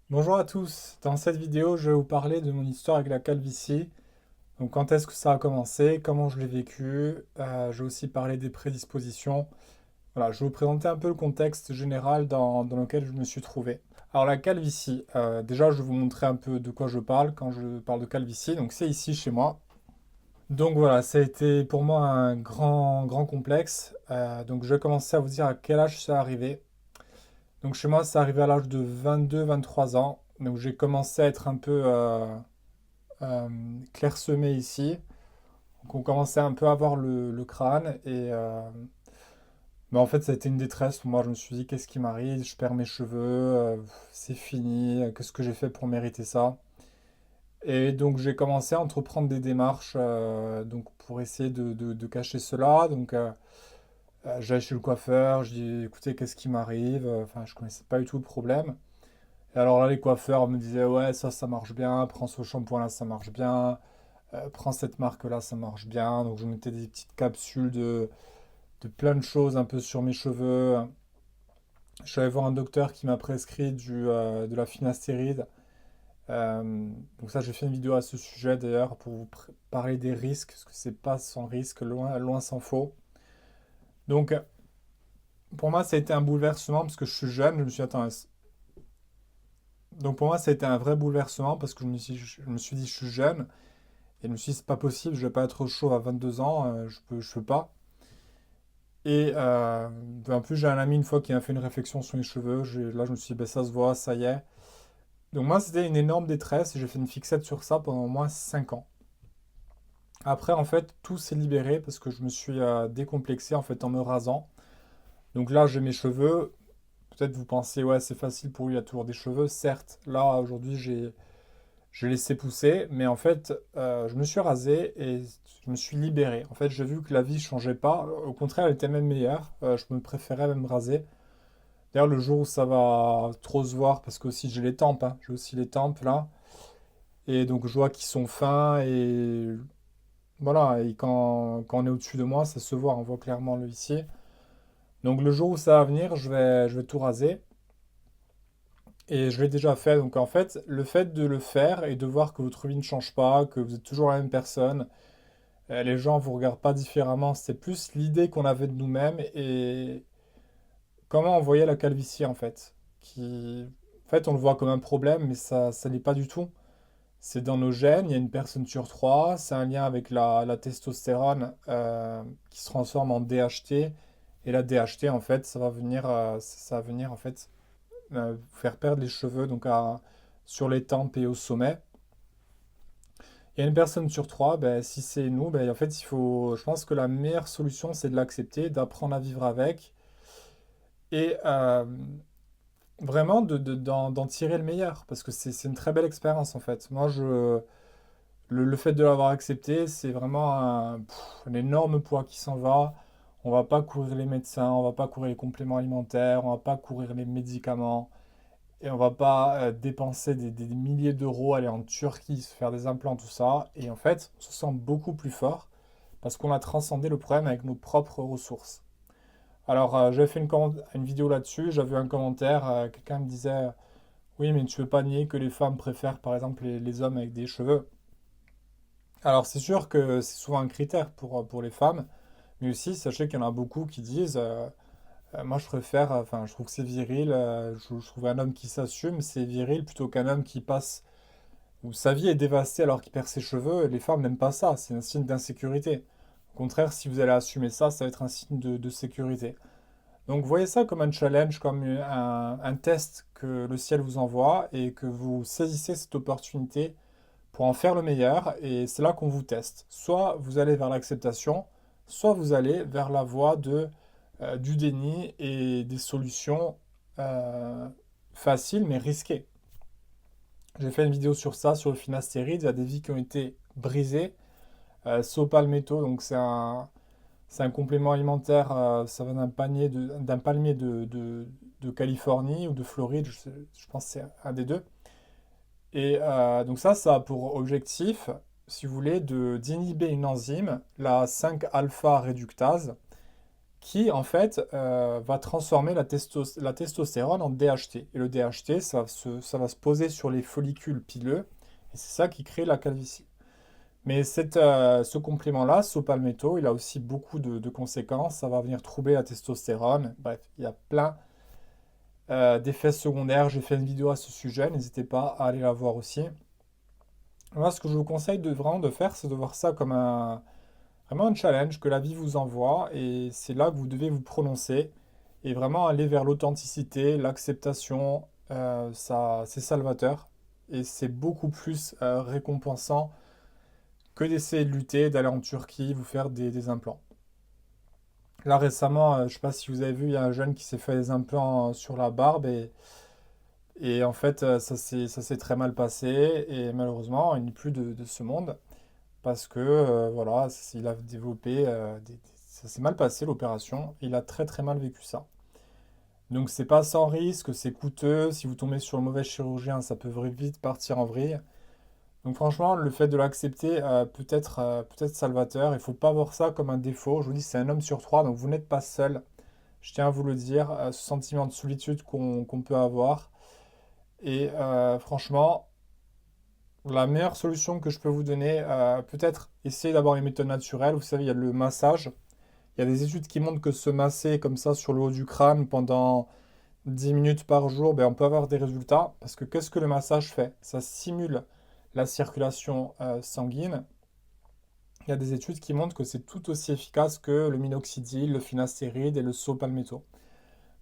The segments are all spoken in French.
Bonjour à tous, dans cette vidéo je vais vous parler de mon histoire avec la calvitie. Donc quand est-ce que ça a commencé, comment je l'ai vécu, je vais aussi parler des prédispositions. Voilà, je vais vous présenter un peu le contexte général dans lequel je me suis trouvé. Alors la calvitie, déjà je vais vous montrer un peu de quoi je parle quand je parle de calvitie. Donc c'est ici chez moi. Donc voilà, ça a été pour moi un grand complexe. Donc je vais commencer à vous dire à quel âge ça arrivé. Donc chez moi, c'est arrivé à l'âge de 22-23 ans, donc j'ai commencé à être un peu euh, clairsemé ici. Donc on commençait un peu à avoir le crâne et en fait ça a été une détresse pour moi. Je me suis dit qu'est-ce qui m'arrive? Je perds mes cheveux, c'est fini, qu'est-ce que j'ai fait pour mériter ça? Et donc j'ai commencé à entreprendre des démarches donc pour essayer de cacher cela. Donc j'allais chez le coiffeur, je dis écoutez qu'est-ce qui m'arrive? Enfin je connaissais pas du tout le problème. Et alors là, les coiffeurs me disaient, ouais, ça marche bien, prends ce shampoing-là, ça marche bien, prends cette marque-là, ça marche bien. Donc je mettais des petites capsules de plein de choses un peu sur mes cheveux. Je suis allé voir un docteur qui m'a prescrit de la finastéride. Donc ça, j'ai fait une vidéo à ce sujet d'ailleurs pour vous parler des risques, parce que c'est pas sans risque, loin s'en faut. Donc pour moi, ça a été un bouleversement parce que je suis jeune, je me suis dit, attends, donc pour moi, ça a été un vrai bouleversement parce que je me suis dit, je suis jeune. Et je me suis dit, c'est pas possible, je vais pas être chaud à 22 ans, je peux pas. Et en plus, j'ai un ami une fois qui m'a fait une réflexion sur les cheveux. Là, je me suis dit, ben, ça se voit, ça y est. Donc moi, c'était une énorme détresse et j'ai fait une fixette sur ça pendant au moins 5 ans. Après, en fait, tout s'est libéré parce que je me suis décomplexé en fait en me rasant. Donc là, j'ai mes cheveux. Peut-être vous pensez, ouais, c'est facile pour lui, il a toujours des cheveux. Certes, là, aujourd'hui, j'ai laissé pousser, mais en fait, je me suis rasé et je me suis libéré. En fait, j'ai vu que la vie changeait pas. Au contraire, elle était même meilleure. Je me préférais même raser. D'ailleurs, le jour où ça va trop se voir, parce que aussi j'ai les tempes, hein. J'ai aussi les tempes là. Et donc, je vois qu'ils sont fins et voilà. Et quand on est au-dessus de moi, ça se voit. On voit clairement le ici. Donc, le jour où ça va venir, je vais tout raser. Et je l'ai déjà fait. Donc, en fait, le fait de le faire et de voir que votre vie ne change pas, que vous êtes toujours la même personne, les gens vous regardent pas différemment, c'est plus l'idée qu'on avait de nous-mêmes et comment on voyait la calvitie en fait. En fait, on le voit comme un problème, mais ça l'est pas du tout. C'est dans nos gènes, il y a une personne sur trois, c'est un lien avec la testostérone qui se transforme en DHT. Et la DHT, en fait, ça va venir en fait vous faire perdre les cheveux sur les tempes et au sommet. Il y a une personne sur trois, ben, si c'est nous, ben, en fait, je pense que la meilleure solution, c'est de l'accepter, d'apprendre à vivre avec et vraiment d'en tirer le meilleur, parce que c'est une très belle expérience, en fait. Le fait de l'avoir accepté, c'est vraiment un énorme poids qui s'en va. On va pas courir les médecins, on va pas courir les compléments alimentaires, on va pas courir les médicaments, et on va pas dépenser des milliers d'euros, aller en Turquie, se faire des implants, tout ça. Et en fait, on se sent beaucoup plus fort parce qu'on a transcendé le problème avec nos propres ressources. Alors, j'avais fait une vidéo là-dessus, j'avais un commentaire, quelqu'un me disait, oui, mais tu veux pas nier que les femmes préfèrent par exemple les hommes avec des cheveux. Alors, c'est sûr que c'est souvent un critère pour les femmes, mais aussi, sachez qu'il y en a beaucoup qui disent, moi je préfère, enfin, je trouve que c'est viril, je trouve un homme qui s'assume, c'est viril plutôt qu'un homme qui passe, où sa vie est dévastée alors qu'il perd ses cheveux. Les femmes n'aiment pas ça, c'est un signe d'insécurité. Au contraire, si vous allez assumer ça, ça va être un signe de sécurité. Donc voyez ça comme un challenge, comme un test que le ciel vous envoie et que vous saisissez cette opportunité pour en faire le meilleur et c'est là qu'on vous teste. Soit vous allez vers l'acceptation, soit vous allez vers la voie du déni et des solutions euh, faciles mais risquées. J'ai fait une vidéo sur ça, sur le finastéride, il y a des vies qui ont été brisées. Sopalmetto, donc c'est un complément alimentaire, ça vient d'un palmier de Californie ou de Floride, je pense que c'est un des deux. Et donc ça a pour objectif, si vous voulez, d'inhiber une enzyme, la 5-alpha réductase, qui en fait va transformer la testostérone en DHT. Et le DHT, ça va se poser sur les follicules pileux, et c'est ça qui crée la calvitie. Mais ce complément-là, ce palmetto, il a aussi beaucoup de conséquences. Ça va venir troubler la testostérone. Bref, il y a plein d'effets secondaires. J'ai fait une vidéo à ce sujet. N'hésitez pas à aller la voir aussi. Moi, ce que je vous conseille vraiment de faire, c'est de voir ça comme vraiment un challenge que la vie vous envoie. Et c'est là que vous devez vous prononcer et vraiment aller vers l'authenticité, l'acceptation. C'est salvateur. Et c'est beaucoup plus récompensant que d'essayer de lutter, d'aller en Turquie, vous faire des implants. Là récemment, je ne sais pas si vous avez vu, il y a un jeune qui s'est fait des implants sur la barbe et en fait ça s'est très mal passé et malheureusement il n'est plus de ce monde parce que voilà, il a développé, ça s'est mal passé l'opération, il a très très mal vécu ça. Donc c'est pas sans risque, c'est coûteux, si vous tombez sur le mauvais chirurgien ça peut vite partir en vrille. Donc franchement, le fait de l'accepter peut être salvateur. Il ne faut pas voir ça comme un défaut. Je vous dis, c'est un homme sur trois, donc vous n'êtes pas seul. Je tiens à vous le dire, ce sentiment de solitude qu'on peut avoir. Et franchement, la meilleure solution que je peux vous donner, peut-être essayer d'avoir une méthode naturelle. Vous savez, il y a le massage. Il y a des études qui montrent que se masser comme ça sur le haut du crâne pendant 10 minutes par jour, ben, on peut avoir des résultats. Parce que qu'est-ce que le massage fait? Ça simule la circulation sanguine. Il y a des études qui montrent que c'est tout aussi efficace que le minoxidil, le finastéride et le saut palmetto.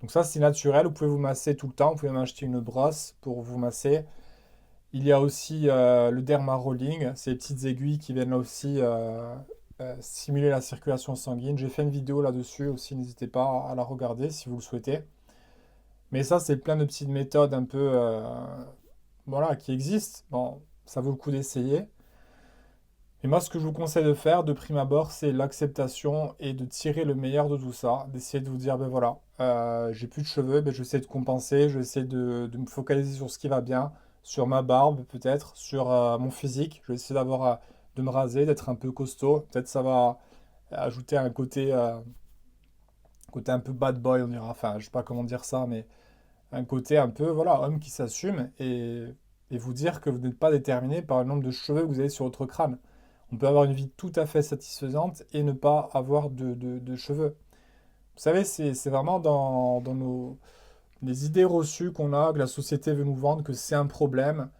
Donc ça, c'est naturel. Vous pouvez vous masser tout le temps. Vous pouvez m'acheter une brosse pour vous masser. Il y a aussi le derma rolling. C'est les petites aiguilles qui viennent là aussi simuler la circulation sanguine. J'ai fait une vidéo là-dessus aussi. N'hésitez pas à la regarder si vous le souhaitez. Mais ça, c'est plein de petites méthodes un peu voilà, qui existent. Bon, ça vaut le coup d'essayer. Et moi, ce que je vous conseille de faire de prime abord, c'est l'acceptation et de tirer le meilleur de tout ça. D'essayer de vous dire, ben voilà, j'ai plus de cheveux, ben je vais essayer de compenser, je vais essayer de me focaliser sur ce qui va bien, sur ma barbe peut-être, sur mon physique. Je vais essayer de me raser, d'être un peu costaud. Peut-être ça va ajouter un côté un peu bad boy, on dira. Enfin, je sais pas comment dire ça, mais un côté un peu, voilà, homme qui s'assume et vous dire que vous n'êtes pas déterminé par le nombre de cheveux que vous avez sur votre crâne. On peut avoir une vie tout à fait satisfaisante et ne pas avoir de cheveux. Vous savez, c'est vraiment dans les idées reçues qu'on a, que la société veut nous vendre, que c'est un problème.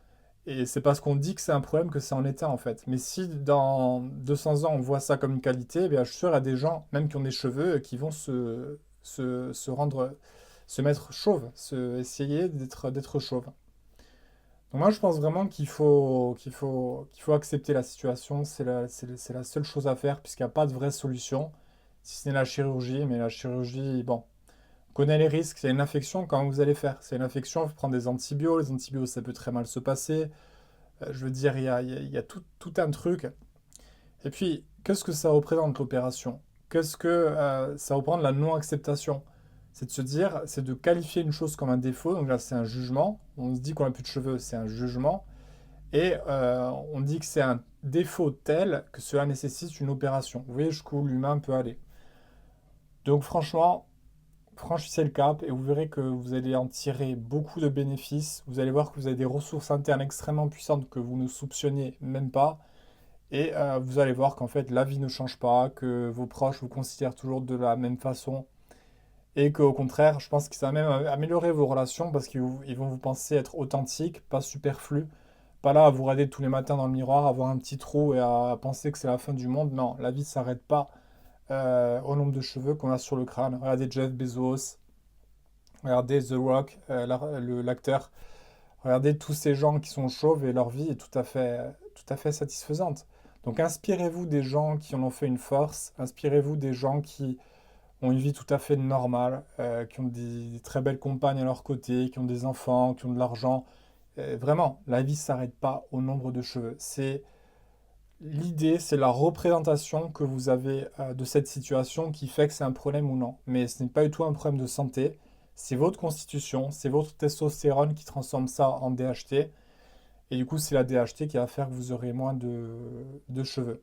Et c'est parce qu'on dit que c'est un problème que c'est en état en fait. Mais si dans 200 ans on voit ça comme une qualité, eh bien, je suis sûr qu'il y a des gens, même qui ont des cheveux, qui vont se mettre chauve, essayer d'être chauve. Donc moi je pense vraiment qu'il faut accepter la situation, c'est la seule chose à faire puisqu'il n'y a pas de vraie solution, si ce n'est la chirurgie, mais la chirurgie, bon, on connaît les risques, il y a une infection, comment vous allez faire? C'est une infection, il faut prendre des antibiotiques, les antibiotiques ça peut très mal se passer, je veux dire, il y a tout un truc. Et puis, qu'est-ce que ça représente l'opération? Qu'est-ce que ça représente la non-acceptation? C'est de se dire, c'est de qualifier une chose comme un défaut. Donc là, c'est un jugement. On se dit qu'on n'a plus de cheveux, c'est un jugement. Et on dit que c'est un défaut tel que cela nécessite une opération. Vous voyez jusqu'où l'humain peut aller. Donc franchement, franchissez le cap et vous verrez que vous allez en tirer beaucoup de bénéfices. Vous allez voir que vous avez des ressources internes extrêmement puissantes que vous ne soupçonniez même pas. Et vous allez voir qu'en fait, la vie ne change pas, que vos proches vous considèrent toujours de la même façon. Et qu'au contraire, je pense que ça va même améliorer vos relations parce qu'ils vont vous penser être authentique, pas superflu. Pas là à vous regarder tous les matins dans le miroir, à avoir un petit trou et à penser que c'est la fin du monde. Non, la vie ne s'arrête pas au nombre de cheveux qu'on a sur le crâne. Regardez Jeff Bezos, regardez The Rock, l'acteur. Regardez tous ces gens qui sont chauves et leur vie est tout à fait satisfaisante. Donc inspirez-vous des gens qui en ont fait une force, inspirez-vous des gens qui ont une vie tout à fait normale, qui ont des très belles compagnes à leur côté, qui ont des enfants, qui ont de l'argent. Vraiment, la vie ne s'arrête pas au nombre de cheveux. C'est l'idée, c'est la représentation que vous avez de cette situation qui fait que c'est un problème ou non. Mais ce n'est pas du tout un problème de santé. C'est votre constitution, c'est votre testostérone qui transforme ça en DHT. Et du coup, c'est la DHT qui va faire que vous aurez moins de cheveux.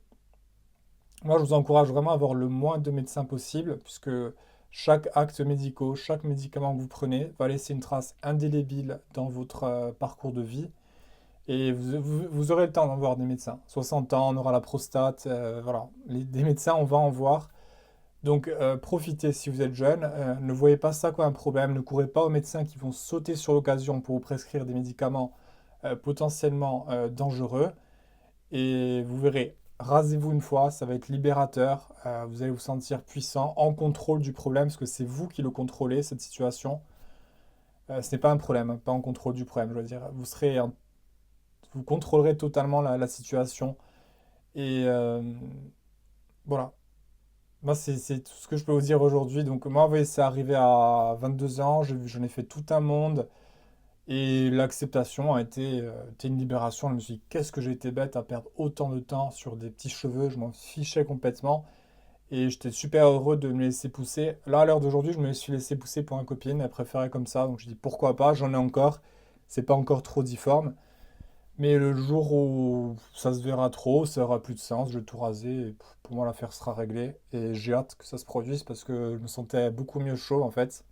Moi, je vous encourage vraiment à avoir le moins de médecins possible, puisque Chaque acte médical, chaque médicament que vous prenez va laisser une trace indélébile dans votre parcours de vie. Et vous aurez le temps d'en voir des médecins. 60 ans, on aura la prostate, voilà. Des médecins, on va en voir. Donc profitez si vous êtes jeune. Ne voyez pas ça comme un problème. Ne courez pas aux médecins qui vont sauter sur l'occasion pour vous prescrire des médicaments potentiellement dangereux. Et vous verrez, rasez-vous une fois, ça va être libérateur. Vous allez vous sentir puissant, en contrôle du problème, parce que c'est vous qui le contrôlez, cette situation. Ce n'est pas un problème, hein, pas en contrôle du problème, je veux dire. Vous contrôlerez totalement la situation. Et voilà. Moi, c'est tout ce que je peux vous dire aujourd'hui. Donc, moi, vous voyez, c'est arrivé à 22 ans. J'en ai fait tout un monde. Et l'acceptation été une libération. Je me suis dit, qu'est-ce que j'ai été bête à perdre autant de temps sur des petits cheveux. Je m'en fichais complètement. Et j'étais super heureux de me laisser pousser. Là, à l'heure d'aujourd'hui, je me suis laissé pousser pour une copine. Elle préférait comme ça. Donc, je dis, pourquoi pas? J'en ai encore. C'est pas encore trop difforme. Mais le jour où ça se verra trop, ça aura plus de sens, je vais tout raser et pour moi l'affaire sera réglée. Et j'ai hâte que ça se produise parce que je me sentais beaucoup mieux chaud en fait.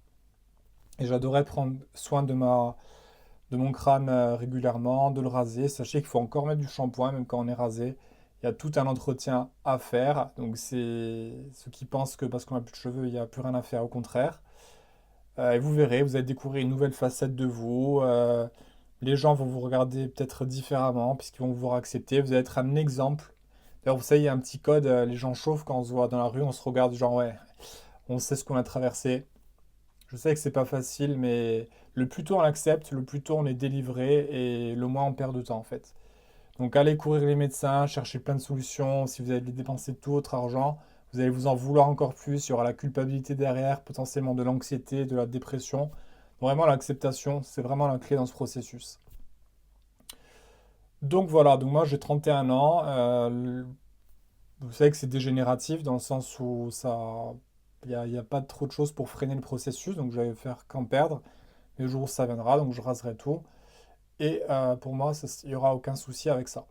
Et j'adorais prendre soin de mon crâne régulièrement, de le raser. Sachez qu'il faut encore mettre du shampoing même quand on est rasé. Il y a tout un entretien à faire. Donc c'est ceux qui pensent que parce qu'on a plus de cheveux, il n'y a plus rien à faire, au contraire. Et vous verrez, vous allez découvrir une nouvelle facette de vous. Les gens vont vous regarder peut-être différemment puisqu'ils vont vous accepter. Vous allez être un exemple. D'ailleurs, vous savez, il y a un petit code. Les gens chauffent quand on se voit dans la rue, on se regarde genre ouais, on sait ce qu'on a traversé. Je sais que c'est pas facile, mais le plus tôt on l'accepte, le plus tôt on est délivré et le moins on perd de temps en fait. Donc allez courir les médecins, chercher plein de solutions. Si vous allez dépenser tout votre argent, vous allez vous en vouloir encore plus. Il y aura la culpabilité derrière, potentiellement de l'anxiété, de la dépression. Vraiment, l'acceptation, c'est vraiment la clé dans ce processus. Donc voilà, donc moi j'ai 31 ans. Vous savez que c'est dégénératif dans le sens où il y a pas trop de choses pour freiner le processus, donc je vais faire qu'en perdre. Le jour où ça viendra, donc je raserai tout. Et pour moi, il n'y aura aucun souci avec ça.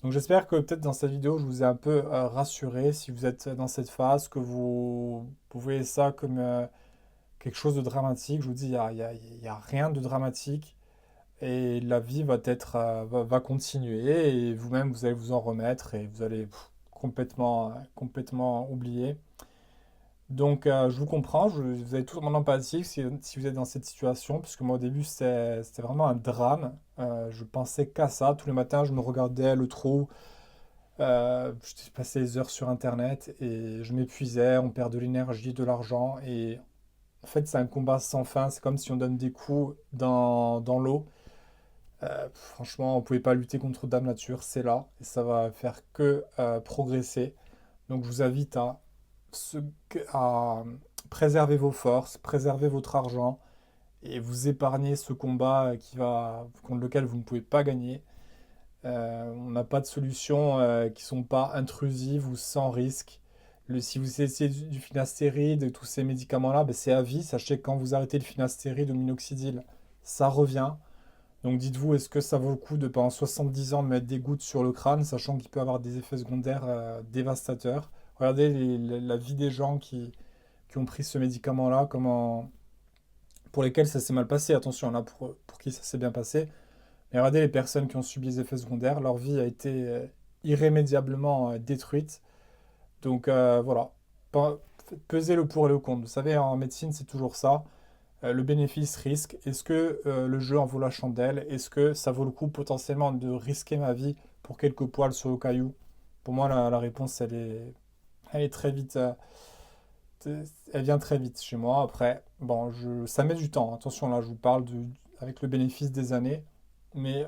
Donc j'espère que peut-être dans cette vidéo, je vous ai un peu rassuré si vous êtes dans cette phase, que vous voyez ça comme quelque chose de dramatique. Je vous dis, il y a rien de dramatique et la vie va continuer et vous-même, vous allez vous en remettre et vous allez complètement oublier. Donc je vous comprends, vous avez toute mon empathie si vous êtes dans cette situation, puisque moi au début c'était vraiment un drame. Je pensais qu'à ça. Tous les matins, je me regardais le trou. Je passais des heures sur Internet et je m'épuisais, on perd de l'énergie, de l'argent. Et en fait, c'est un combat sans fin. C'est comme si on donne des coups dans l'eau. Franchement, on ne pouvait pas lutter contre Dame Nature, c'est là. Et ça va faire que progresser. Donc, je vous invite à préserver vos forces, préserver votre argent et vous épargner ce combat contre lequel vous ne pouvez pas gagner. On n'a pas de solutions qui ne sont pas intrusives ou sans risque. Si vous essayez du finastéride et tous ces médicaments-là, ben c'est à vie. Sachez que quand vous arrêtez le finastéride ou le minoxidil, ça revient. Donc dites-vous, est-ce que ça vaut le coup de pendant 70 ans de mettre des gouttes sur le crâne, sachant qu'il peut avoir des effets secondaires dévastateurs. Regardez la vie des gens qui ont pris ce médicament-là, pour lesquels ça s'est mal passé. Attention, là, pour qui ça s'est bien passé. Mais regardez les personnes qui ont subi les effets secondaires, leur vie a été irrémédiablement détruite. Donc voilà, pesez le pour et le contre. Vous savez, en médecine, c'est toujours ça. Le bénéfice-risque. Est-ce que le jeu en vaut la chandelle? Est-ce que ça vaut le coup potentiellement de risquer ma vie pour quelques poils sur le caillou? Pour moi, la réponse, elle est très vite. Elle vient très vite chez moi. Après, bon, ça met du temps. Attention, là, je vous parle avec le bénéfice des années. Mais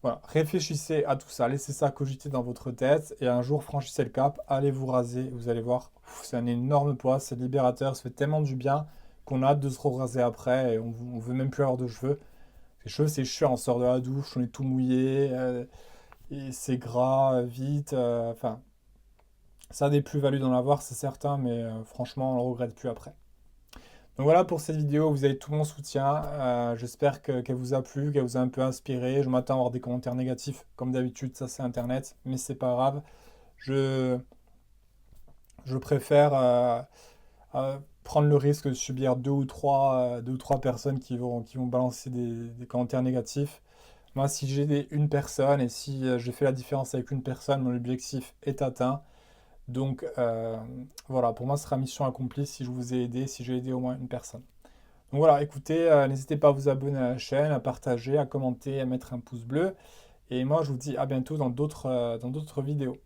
voilà, réfléchissez à tout ça, laissez ça cogiter dans votre tête et un jour franchissez le cap, allez vous raser, vous allez voir, c'est un énorme poids, c'est libérateur, ça fait tellement du bien qu'on a hâte de se raser après et on veut même plus avoir de cheveux. Les cheveux c'est chiant, on sort de la douche, on est tout mouillé, et c'est gras, vite, enfin, ça a des plus-values d'en avoir, c'est certain, mais franchement on le regrette plus après. Donc voilà pour cette vidéo, vous avez tout mon soutien. J'espère qu'elle vous a plu, qu'elle vous a un peu inspiré. Je m'attends à avoir des commentaires négatifs, comme d'habitude, ça c'est Internet, mais c'est pas grave. Je, je préfère prendre le risque de subir deux ou trois personnes qui vont balancer des commentaires négatifs. Moi, si j'ai aidé une personne et si j'ai fait la différence avec une personne, mon objectif est atteint. Donc voilà, pour moi, ce sera mission accomplie si je vous ai aidé, si j'ai aidé au moins une personne. Donc voilà, écoutez, n'hésitez pas à vous abonner à la chaîne, à partager, à commenter, à mettre un pouce bleu. Et moi, je vous dis à bientôt dans d'autres vidéos.